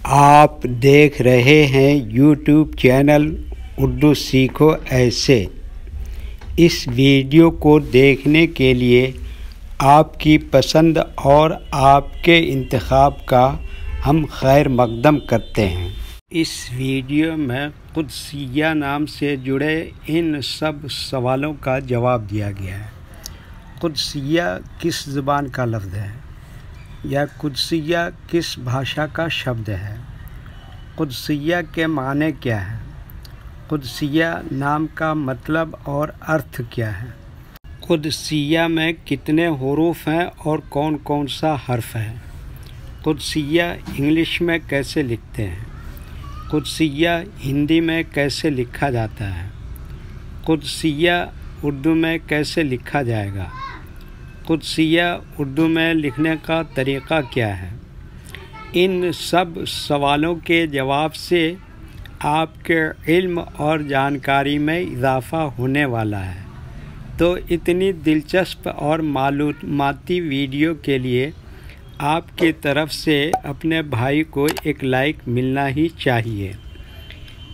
आप देख रहे हैं YouTube चैनल उर्दू सीखो ऐसे। इस वीडियो को देखने के लिए आपकी पसंद और आपके इंतखाब का हम खैर मकदम करते हैं। इस वीडियो में कुद्सिया नाम से जुड़े इन सब सवालों का जवाब दिया गया है। कुद्सिया किस ज़ुबान का लफ्ज़ है या कुद्सिया किस भाषा का शब्द है? कुद्सिया के माने क्या है? कुद्सिया नाम का मतलब और अर्थ क्या है? कुद्सिया में कितने हुरूफ हैं और कौन कौन सा हर्फ है? कुद्सिया इंग्लिश में कैसे लिखते हैं? कुद्सिया हिंदी में कैसे लिखा जाता है? कुद्सिया उर्दू में कैसे लिखा जाएगा? कुद्सिया उर्दू में लिखने का तरीक़ा क्या है? इन सब सवालों के जवाब से आपके इल्म और जानकारी में इजाफ़ा होने वाला है। तो इतनी दिलचस्प और मालूमाती वीडियो के लिए आपकी तरफ से अपने भाई को एक लाइक मिलना ही चाहिए।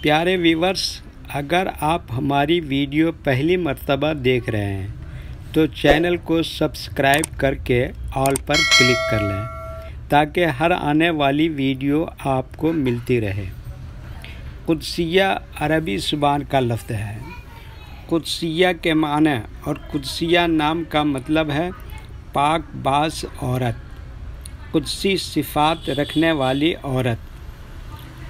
प्यारे व्यूअर्स, अगर आप हमारी वीडियो पहली मर्तबा देख रहे हैं तो चैनल को सब्सक्राइब करके ऑल पर क्लिक कर लें ताकि हर आने वाली वीडियो आपको मिलती रहे। कुद्सिया अरबी ज़ुबान का लफ्ज़ है। कुद्सिया के माने और कुद्सिया नाम का मतलब है पाक बाज़ औरत, कुद्सी सिफ़ात रखने वाली औरत।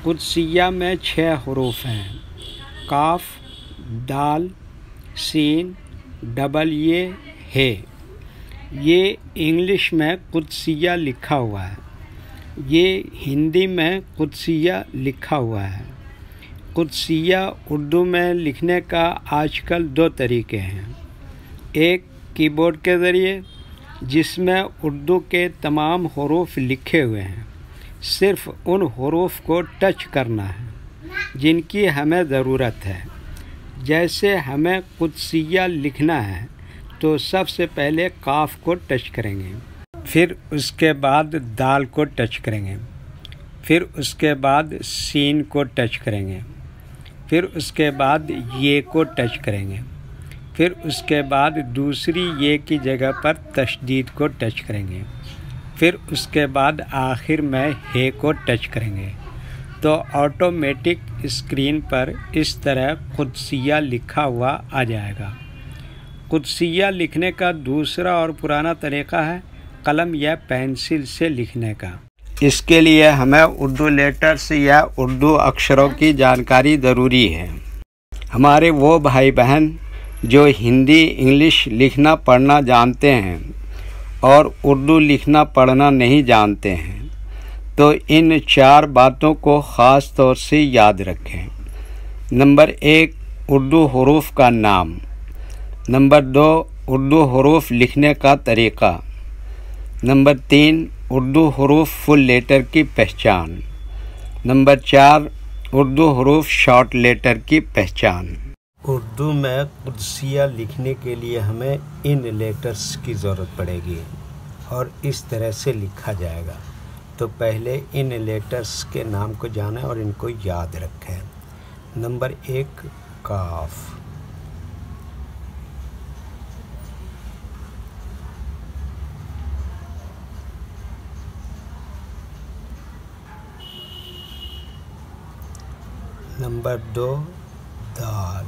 कुद्सिया में 6 हुरूफ हैं, काफ, दाल, सीन, डबल ये है। ये इंग्लिश में कुद्सिया लिखा हुआ है, ये हिंदी में कुद्सिया लिखा हुआ है। कुद्सिया उर्दू में लिखने का आजकल 2 तरीक़े हैं। एक कीबोर्ड के ज़रिए, जिसमें उर्दू के तमाम हुरूफ लिखे हुए हैं, सिर्फ़ उन हुरूफ को टच करना है जिनकी हमें ज़रूरत है। जैसे हमें कुद्सिया लिखना है तो सबसे पहले काफ को टच करेंगे, फिर उसके बाद दाल को टच करेंगे, फिर उसके बाद सीन को टच करेंगे, फिर उसके बाद ये को टच करेंगे, फिर उसके बाद दूसरी ये की जगह पर तशदीद को टच करेंगे, फिर उसके बाद आखिर में हे को टच करेंगे। तो ऑटोमेटिक स्क्रीन पर इस तरह कुद्सिया लिखा हुआ आ जाएगा। कुद्सिया लिखने का दूसरा और पुराना तरीक़ा है कलम या पेंसिल से लिखने का। इसके लिए हमें उर्दू लेटर्स या उर्दू अक्षरों की जानकारी ज़रूरी है। हमारे वो भाई बहन जो हिंदी इंग्लिश लिखना पढ़ना जानते हैं और उर्दू लिखना पढ़ना नहीं जानते हैं, तो इन 4 बातों को ख़ास तौर से याद रखें। नंबर 1, उर्दू हुरूफ का नाम। नंबर 2, उर्दू हुरूफ लिखने का तरीक़ा। नंबर 3, उर्दू हुरूफ फुल लेटर की पहचान। नंबर 4, उर्दू हुरूफ शॉर्ट लेटर की पहचान। उर्दू में कुद्सिया लिखने के लिए हमें इन लेटर्स की ज़रूरत पड़ेगी और इस तरह से लिखा जाएगा। तो पहले इन लेटर्स के नाम को जानें और इनको याद रखें। नंबर 1, काफ। नंबर 2, दाल।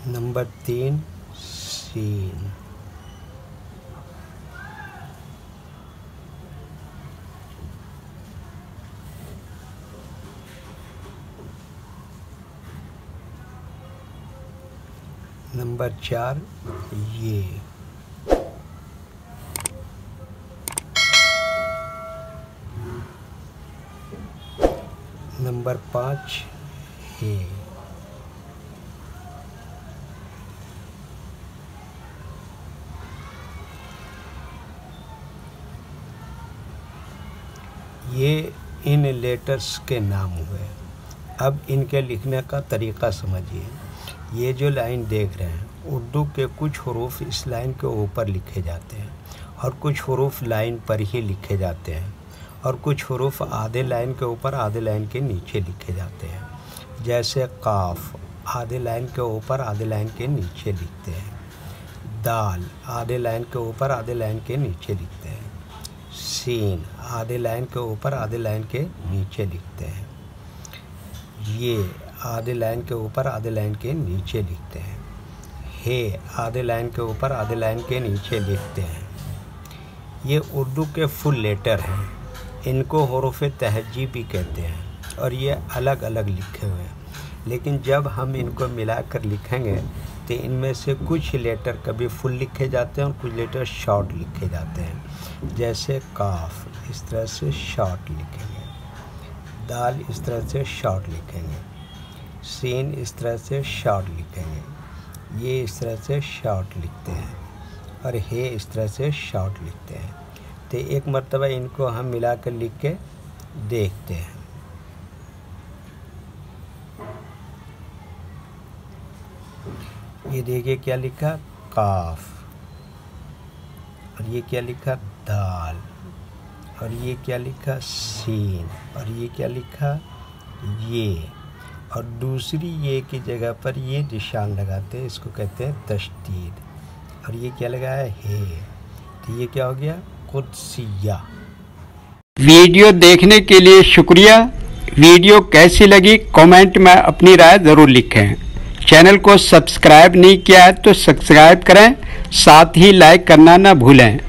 नंबर 3, सीन। नंबर 4, ये। नंबर 5, हे। ये इन लेटर्स के नाम हुए। अब इनके लिखने का तरीक़ा समझिए। ये जो लाइन देख रहे हैं, उर्दू के कुछ हरूफ इस लाइन के ऊपर लिखे जाते हैं और कुछ हरूफ लाइन पर ही लिखे जाते हैं और कुछ हरूफ आधे लाइन के ऊपर आधे लाइन के नीचे लिखे जाते हैं। जैसे काफ आधे लाइन के ऊपर आधे लाइन के नीचे लिखते हैं। दाल आधे लाइन के ऊपर आधे लाइन के नीचे लिखते हैं। सीन आधे लाइन के ऊपर आधे लाइन के नीचे लिखते हैं। ये आधे लाइन के ऊपर आधे लाइन के नीचे लिखते हैं। हे आधे लाइन के ऊपर आधे लाइन के नीचे लिखते हैं। ये उर्दू के फुल लेटर हैं, इनको हरूफ तहजी भी कहते हैं और ये अलग अलग लिखे हुए हैं, लेकिन जब हम इनको मिलाकर लिखेंगे तो इनमें से कुछ लेटर कभी फुल लिखे जाते हैं और कुछ लेटर शॉर्ट लिखे जाते हैं। जैसे काफ इस तरह से शॉर्ट लिखेंगे, दाल इस तरह से शॉर्ट लिखेंगे, सीन इस तरह से शॉर्ट लिखेंगे, ये इस तरह से शॉर्ट लिखते हैं और हे इस तरह से शॉर्ट लिखते हैं। तो एक मर्तबा इनको हम मिलाकर लिख के देखते हैं। ये देखिए क्या लिखा, काफ, और ये क्या लिखा, दाल, और ये क्या लिखा, सीन, और ये क्या लिखा, ये, और दूसरी ये की जगह पर ये निशान लगाते हैं, इसको कहते हैं तशदीद, और ये क्या लगाया है, तो ये क्या हो गया, कुदसिया। वीडियो देखने के लिए शुक्रिया। वीडियो कैसी लगी कमेंट में अपनी राय ज़रूर लिखें। चैनल को सब्सक्राइब नहीं किया है तो सब्सक्राइब करें, साथ ही लाइक करना ना भूलें।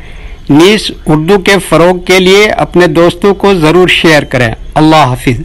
नीस उर्दू के फ़रोग के लिए अपने दोस्तों को ज़रूर शेयर करें। अल्लाह हाफिज़।